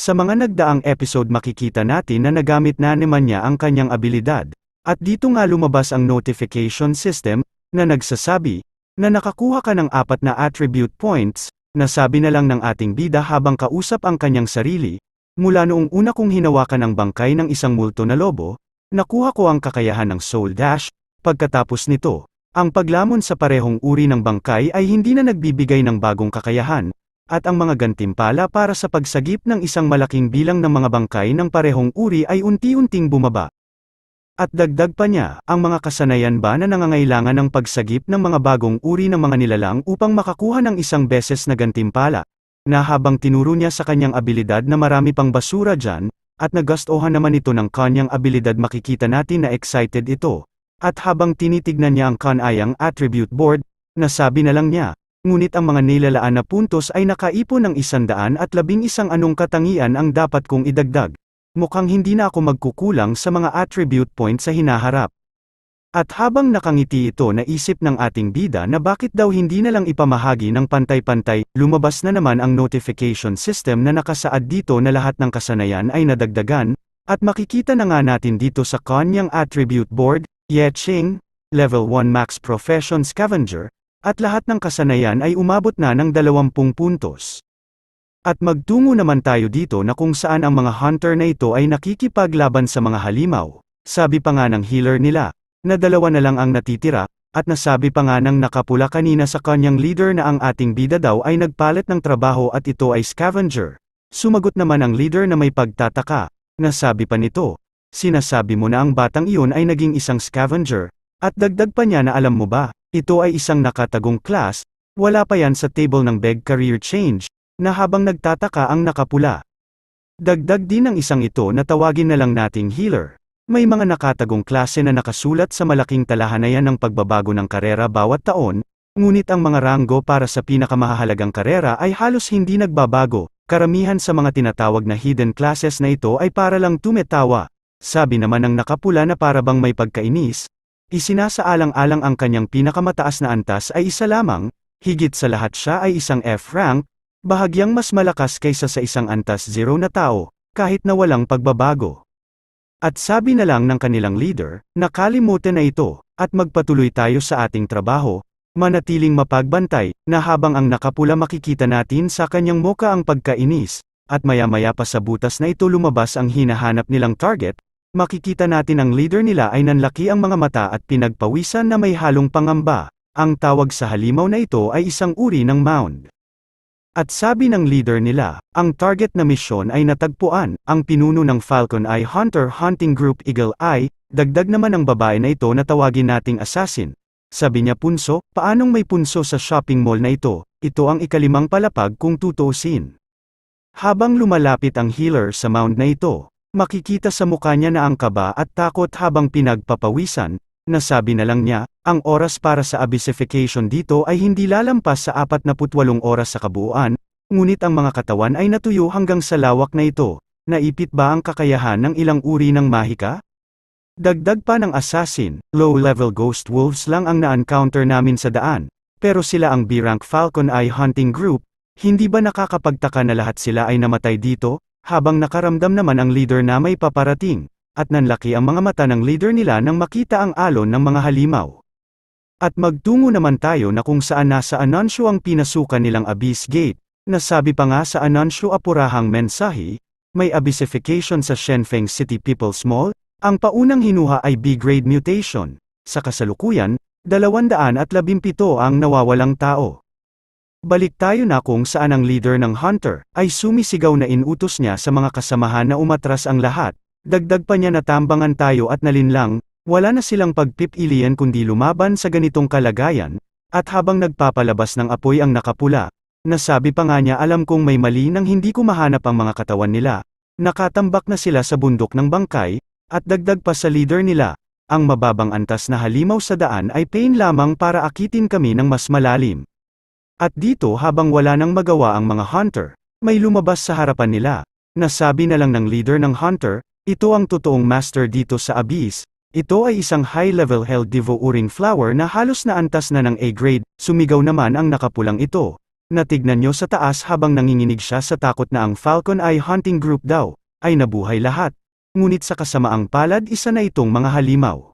Sa mga nagdaang episode makikita natin na nagamit na naman niya ang kanyang abilidad. At dito nga lumabas ang notification system, na nagsasabi, na nakakuha ka ng 4 na attribute points, nasabi na lang ng ating bida habang kausap ang kanyang sarili. Mula noong una kong hinawakan ang bangkay ng isang multo na lobo, nakuha ko ang kakayahan ng Soul Dash. Pagkatapos nito, ang paglamon sa parehong uri ng bangkay ay hindi na nagbibigay ng bagong kakayahan, at ang mga gantimpala para sa pagsagip ng isang malaking bilang ng mga bangkay ng parehong uri ay unti-unting bumaba. At dagdag pa niya, ang mga kasanayan ba na nangangailangan ng pagsagip ng mga bagong uri ng mga nilalang upang makakuha ng isang beses na gantimpala, na habang tinuro niya sa kanyang abilidad na marami pang basura dyan, at nagustuhan naman ito ng kanyang abilidad makikita natin na excited ito. At habang tinitignan niya ang kanayang attribute board, nasabi na lang niya, ngunit ang mga nilalaan na puntos ay nakaipon ng 111 anong katangian ang dapat kong idagdag. Mukhang hindi na ako magkukulang sa mga attribute points sa hinaharap. At habang nakangiti ito naisip ng ating bida na bakit daw hindi na lang ipamahagi ng pantay-pantay, lumabas na naman ang notification system na nakasaad dito na lahat ng kasanayan ay nadagdagan, at makikita na nga natin dito sa kanyang attribute board, Ye Ching, Level 1 Max Profession Scavenger, at lahat ng kasanayan ay umabot na ng 20 puntos. At magtungo naman tayo dito na kung saan ang mga hunter na ito ay nakikipaglaban sa mga halimaw. Sabi pa nga ng healer nila, na 2 na lang ang natitira, at nasabi pa nga ng nakapula kanina sa kanyang leader na ang ating bida daw ay nagpalit ng trabaho at ito ay scavenger. Sumagot naman ang leader na may pagtataka, nasabi pa nito, sinasabi mo na ang batang iyon ay naging isang scavenger, at dagdag pa niya na alam mo ba, ito ay isang nakatagong class, wala pa yan sa table ng beg career change, na habang nagtataka ang nakapula. Dagdag din ng isang ito na tawagin na lang nating healer. May mga nakatagong klase na nakasulat sa malaking talahanayan ng pagbabago ng karera bawat taon, ngunit ang mga ranggo para sa pinakamahalagang karera ay halos hindi nagbabago. Karamihan sa mga tinatawag na hidden classes na ito ay para lang tumetawa. Sabi naman ng nakapula na para bang may pagkainis, isinasaalang-alang ang kanyang pinakamataas na antas ay isa lamang, higit sa lahat siya ay isang F-rank, bahagyang mas malakas kaysa sa isang antas 0 na tao, kahit na walang pagbabago. At sabi na lang ng kanilang leader, nakalimutan na ito, at magpatuloy tayo sa ating trabaho, manatiling mapagbantay, na habang ang nakapula makikita natin sa kanyang muka ang pagkainis, at maya-maya pa sa butas na ito lumabas ang hinahanap nilang target, makikita natin ang leader nila ay nanlaki ang mga mata at pinagpawisan na may halong pangamba. Ang tawag sa halimaw na ito ay isang uri ng mound. At sabi ng leader nila, ang target na misyon ay natagpuan, ang pinuno ng Falcon Eye Hunter Hunting Group Eagle Eye, dagdag naman ang babae na ito na tawagin nating assassin. Sabi niya punso, paanong may punso sa shopping mall na ito, ito ang ikalimang palapag kung tutuusin. Habang lumalapit ang healer sa mound na ito, makikita sa mukha niya na ang kaba at takot habang pinagpapawisan, nasabi na lang niya, ang oras para sa abyssification dito ay hindi lalampas sa 48 oras sa kabuuan, ngunit ang mga katawan ay natuyo hanggang sa lawak na ito. Naipit ba ang kakayahan ng ilang uri ng mahika? Dagdag pa ng assassin, low-level ghost wolves lang ang na-encounter namin sa daan, pero sila ang B-rank Falcon Eye Hunting Group, hindi ba nakakapagtaka na lahat sila ay namatay dito? Habang nakaramdam naman ang leader na may paparating, at nanlaki ang mga mata ng leader nila nang makita ang alon ng mga halimaw. At magtungo naman tayo na kung saan nasa anunsyo ang pinasukan nilang Abyss Gate, nasabi pa nga sa anunsyo apurahang mensahe, may abyssification sa Shenfeng City People's Mall, ang paunang hinuha ay B-grade mutation. Sa kasalukuyan, 217 ang nawawalang tao. Balik tayo na kung saan ang leader ng hunter, ay sumisigaw na inutos niya sa mga kasamahan na umatras ang lahat, dagdag pa niya na tambangan tayo at nalinlang, wala na silang pagpipilian kundi lumaban sa ganitong kalagayan, at habang nagpapalabas ng apoy ang nakapula, nasabi pa nga niya alam kong may mali nang hindi ko mahanap ang mga katawan nila, nakatambak na sila sa bundok ng bangkay, at dagdag pa sa leader nila, ang mababang antas na halimaw sa daan ay pain lamang para akitin kami ng mas malalim. At dito habang wala nang magawa ang mga hunter, may lumabas sa harapan nila. Nasabi na lang ng leader ng hunter, ito ang totoong master dito sa Abyss, ito ay isang high-level hell divo uring flower na halos na antas na ng A-grade, sumigaw naman ang nakapulang ito. Natignan nyo sa taas habang nanginginig siya sa takot na ang Falcon Eye Hunting Group daw, ay nabuhay lahat. Ngunit sa kasamaang palad isa na itong mga halimaw.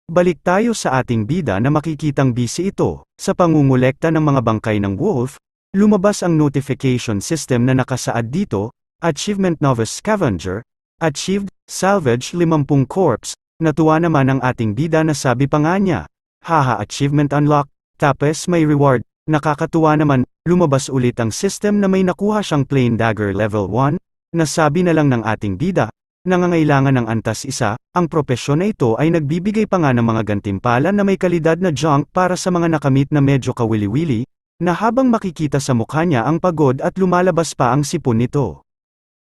Balik tayo sa ating bida na makikitang busy ito, sa pangungulekta ng mga bangkay ng wolf, lumabas ang notification system na nakasaad dito, Achievement Novice Scavenger, Achieved, Salvage 50 Corpse, natuwa naman ang ating bida na sabi pa nga niya, haha achievement unlock, tapos may reward, nakakatuwa naman, lumabas ulit ang system na may nakuha siyang plain dagger level 1, nasabi na lang ng ating bida, nangangailangan ng antas isa, ang propesyon na ito ay nagbibigay pa nga ng mga gantimpala na may kalidad na junk para sa mga nakamit na medyo kawili-wili, na habang makikita sa mukha niya ang pagod at lumalabas pa ang sipon nito.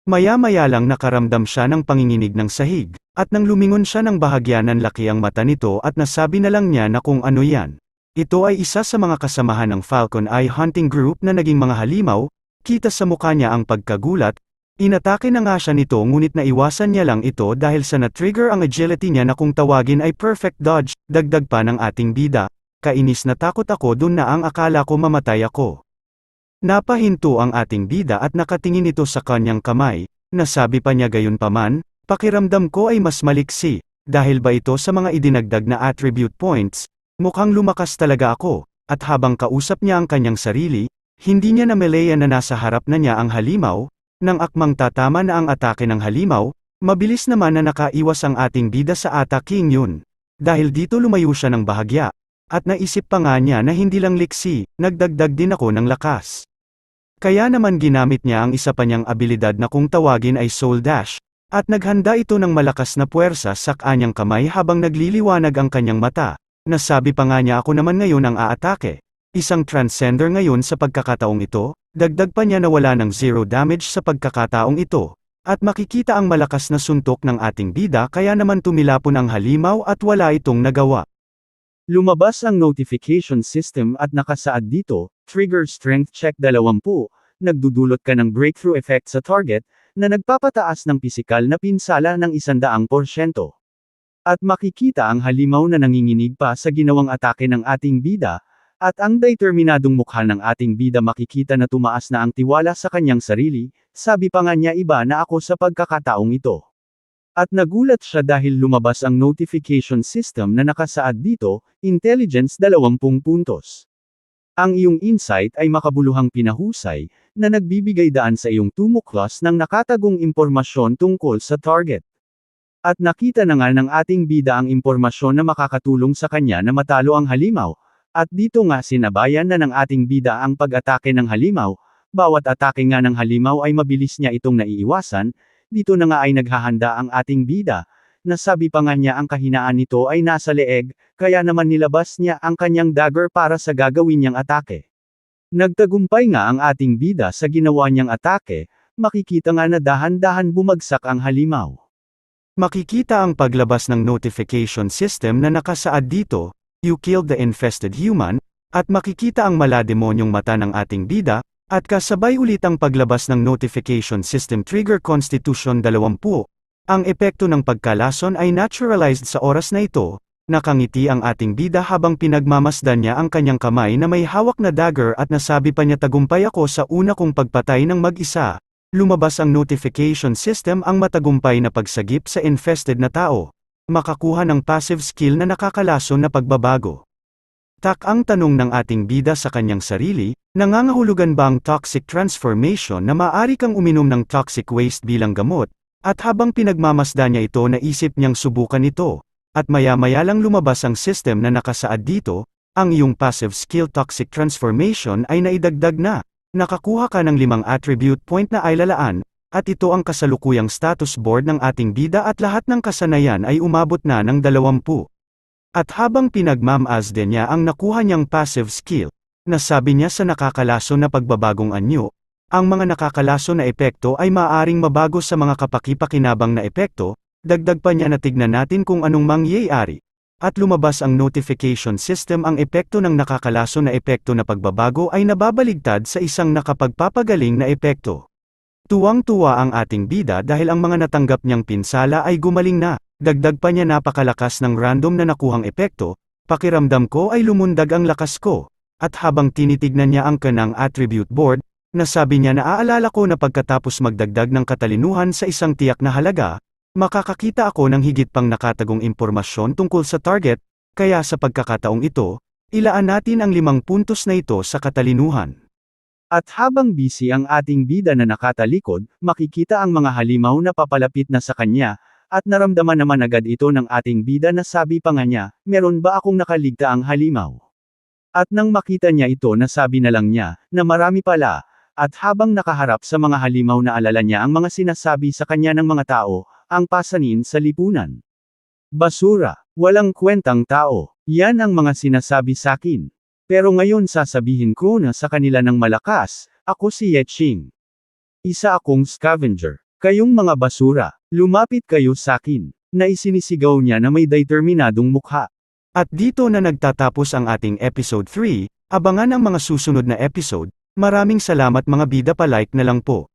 Maya-maya lang nakaramdam siya ng panginginig ng sahig, at nang lumingon siya ng bahagya ng laki ang mata nito at nasabi na lang niya na kung ano yan. Ito ay isa sa mga kasamahan ng Falcon Eye Hunting Group na naging mga halimaw, kita sa mukha niya ang pagkagulat, inatake na nga siya nito ngunit naiwasan niya lang ito dahil sa na-trigger ang agility niya na kung tawagin ay perfect dodge, dagdag pa ng ating bida, kainis na takot ako dun na ang akala ko mamatay ako. Napahinto ang ating bida at nakatingin ito sa kanyang kamay, nasabi pa niya gayunpaman, pakiramdam ko ay mas maliksi, dahil ba ito sa mga idinagdag na attribute points, mukhang lumakas talaga ako, at habang kausap niya ang kanyang sarili, hindi niya nameleya na nasa harap na niya ang halimaw, nang akmang tatama na ang atake ng halimaw, mabilis naman na nakaiwas ang ating bida sa ataking yun. Dahil dito lumayo siya ng bahagya, at naisip pa nga niya na hindi lang liksi, nagdagdag din ako ng lakas. Kaya naman ginamit niya ang isa pa niyang abilidad na kung tawagin ay Soul Dash, at naghanda ito ng malakas na puwersa sa kanyang kamay habang nagliliwanag ang kanyang mata. Nasabi pa nga niya ako naman ngayon ang aatake. Isang transcender ngayon sa pagkakataong ito, dagdag pa niya na wala ng 0 damage sa pagkakataong ito, at makikita ang malakas na suntok ng ating bida kaya naman tumilapon ang halimaw at wala itong nagawa. Lumabas ang notification system at nakasaad dito, Trigger Strength Check 20, nagdudulot ka ng breakthrough effect sa target, na nagpapataas ng pisikal na pinsala ng 100%. At makikita ang halimaw na nanginginig pa sa ginawang atake ng ating bida, at ang determinadong mukha ng ating bida makikita na tumaas na ang tiwala sa kanyang sarili, sabi pa nga niya iba na ako sa pagkakataong ito. At nagulat siya dahil lumabas ang notification system na nakasaad dito, Intelligence 20 puntos. Ang iyong insight ay makabuluhang pinahusay, na nagbibigay daan sa iyong tumuklas ng nakatagong impormasyon tungkol sa target. At nakita na nga ng ating bida ang impormasyon na makakatulong sa kanya na matalo ang halimaw, at dito nga sinabayan na ng ating bida ang pag-atake ng halimaw, bawat atake nga ng halimaw ay mabilis niya itong naiiwasan, dito na nga ay naghahanda ang ating bida, nasabi pa nga niya ang kahinaan nito ay nasa leeg, kaya naman nilabas niya ang kanyang dagger para sa gagawin niyang atake. Nagtagumpay nga ang ating bida sa ginawa niyang atake, makikita nga na dahan-dahan bumagsak ang halimaw. Makikita ang paglabas ng notification system na nakasaad dito, You killed the infested human, at makikita ang malademonyong mata ng ating bida, at kasabay ulit ang paglabas ng notification system Trigger Constitution 20. Ang epekto ng pagkalason ay naturalized sa oras na ito, nakangiti ang ating bida habang pinagmamasdan niya ang kanyang kamay na may hawak na dagger at nasabi pa niya tagumpay ako sa una kong pagpatay ng mag-isa. Lumabas ang notification system ang matagumpay na pagsagip sa infested na tao. Makakuha ng passive skill na nakakalason na pagbabago. Ang tanong ng ating bida sa kanyang sarili, nangangahulugan ba ang toxic transformation na maaari kang uminom ng toxic waste bilang gamot, at habang pinagmamasdan niya ito naisip niyang subukan ito, at maya-maya lang lumabas ang system na nakasaad dito, ang iyong passive skill toxic transformation ay naidagdag na, nakakuha ka ng 5 attribute point na ay lalaan, at ito ang kasalukuyang status board ng ating bida at lahat ng kasanayan ay umabot na ng 20. At habang pinagmamasdan niya ang nakuha niyang passive skill, nasabi niya sa nakakalason na pagbabagong anyo, ang mga nakakalason na epekto ay maaaring mabago sa mga kapaki-pakinabang na epekto, dagdag pa niya na tignan natin kung anong mangyayari. At lumabas ang notification system ang epekto ng nakakalason na epekto na pagbabago ay nababaligtad sa isang nakapagpapagaling na epekto. Tuwang-tuwa ang ating bida dahil ang mga natanggap niyang pinsala ay gumaling na. Dagdag pa niya napakalakas ng random na nakuhang epekto, pakiramdam ko ay lumundag ang lakas ko, At habang tinitignan niya ang kanang attribute board, nasabi niya na aalala ko na pagkatapos magdagdag ng katalinuhan sa isang tiyak na halaga, makakakita ako ng higit pang nakatagong impormasyon tungkol sa target, kaya sa pagkakataong ito, ilaan natin ang 5 puntos na ito sa katalinuhan. At habang busy ang ating bida na nakatalikod, makikita ang mga halimaw na papalapit na sa kanya, at naramdaman naman agad ito ng ating bida na sabi pa nga niya, meron ba akong nakaligtaang halimaw? At nang makita niya ito nasabi na lang niya, na marami pala, at habang nakaharap sa mga halimaw na alala niya ang mga sinasabi sa kanya ng mga tao, ang pasanin sa lipunan. Basura, walang kwentang tao, yan ang mga sinasabi sakin. Pero ngayon sasabihin ko na sa kanila ng malakas, ako si Yeching. Isa akong scavenger. Kayong mga basura, lumapit kayo sakin, na isinisigaw niya na may determinadong mukha. At dito na nagtatapos ang ating episode 3, abangan ang mga susunod na episode, maraming salamat mga bida, pa-like na lang po.